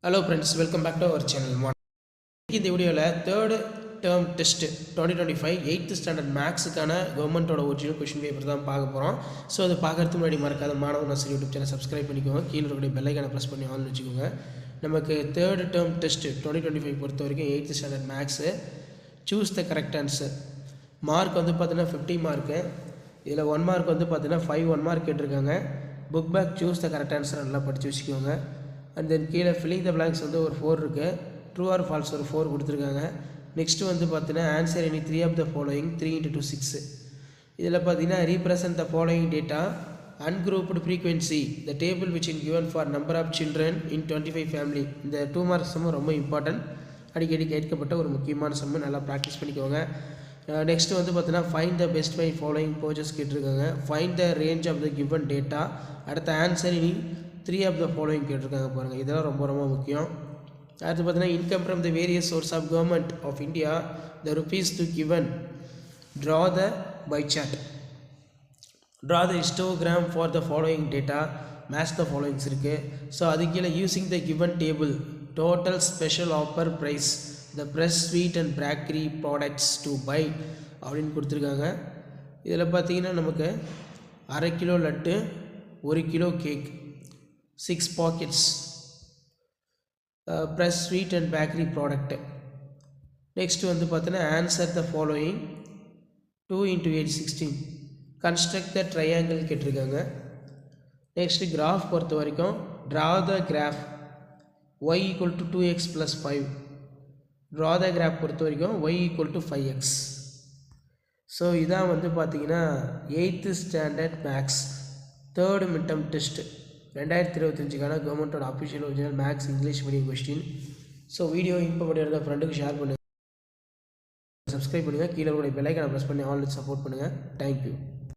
Hello friends, welcome back to our channel. இந்த வீடியோவில் third term test 2025 8th standard மேக்ஸுக்கான கவர்மெண்ட்டோட ஒரிஜினல் கொஷின் பேப்பர் தான் பார்க்க போகிறோம். ஸோ அது பார்க்கறதுக்கு முன்னாடி மறக்காத மாணவர் நர்சரி யூடியூப் சேனல் சப்ஸ்கிரைப் பண்ணிக்கோங்க. கீழே இருக்கக்கூடிய பெல் ஐக்கானை ப்ரெஸ் பண்ணி ஆன் வச்சுக்கோங்க. நமக்கு தேர்டு டேர்ம் டெஸ்ட் 2025 பொறுத்த வரைக்கும் 8th standard maths choose the correct answer. Mark வந்து பார்த்தீங்கன்னா 50 மார்க்கு. இதில் 1 மார்க் வந்து பார்த்தீங்கன்னா 5 1 மார்க் கேட்டிருக்காங்க. Book back choose the correct answer நல்லா படித்து வச்சுக்கோங்க. அண்ட் தென் கீழே ஃபில்லிங் த பிளாங்க்ஸ் வந்து ஒரு 4 இருக்குது. ட்ரூ ஆர் ஃபால்ஸ் ஒரு 4 கொடுத்துருக்காங்க. நெக்ஸ்ட்டு வந்து பார்த்தீங்கன்னா answer any 3 of the following 3 × 2 6. இதில் பார்த்தீங்கன்னா represent the following data ungrouped frequency the table which in given for number of children in 25 family. இந்த 2 மார்க்ஸ் சம்மு ரொம்ப இம்பார்ட்டன்ட், அடிக்கடி கேட்கப்பட்ட ஒரு முக்கியமான சம்மு, நல்லா ப்ராக்டிஸ் பண்ணிக்கோங்க. நெக்ஸ்ட்டு வந்து பார்த்தீங்கன்னா find the best by following போச்சஸ் கேட்டிருக்காங்க. Find the range of the given data. அடுத்த ஆன்சர் இனி 3 ஆஃப் த ஃபாலோயிங் கேட்டிருக்காங்க பாருங்கள். இதெல்லாம் ரொம்ப ரொம்ப முக்கியம். அடுத்து பார்த்தீங்கன்னா income from the various source of government of India the rupees to given draw the pie chart. Draw the histogram for the following data match the followings இருக்குது. ஸோ அது கீழே using the given table total special offer price the press sweet and bakery products to buy அப்படின்னு கொடுத்துருக்காங்க. இதில் பார்த்தீங்கன்னா நமக்கு 1/2 kilo laddu, 1 kilo cake, 6 packets press sweet and bakery product. Next வந்து பார்த்தீங்கன்னா answer the following 2 × 8 16. Construct the triangle கேட்டிருக்காங்க. Next graph பொறுத்த வரைக்கும் draw the graph y = 2x + 5. Draw the graph பொறுத்த வரைக்கும் y = 5x. ஸோ இதான் வந்து பார்த்தீங்கன்னா 8th standard maths third mid term test 2025க்கான கவர்மெண்ட்டோட official original maths English medium question. So video இப்போ பண்ணியிருந்த ஃப்ரெண்டுக்கு ஷேர் பண்ணுங்கள், சப்ஸ்கிரைப் பண்ணுங்கள், கீழே கூட பெல் ஐக்கானை ப்ரெஸ் பண்ணி ஆன்லைன் சப்போர்ட் பண்ணுங்கள். தேங்க்யூ.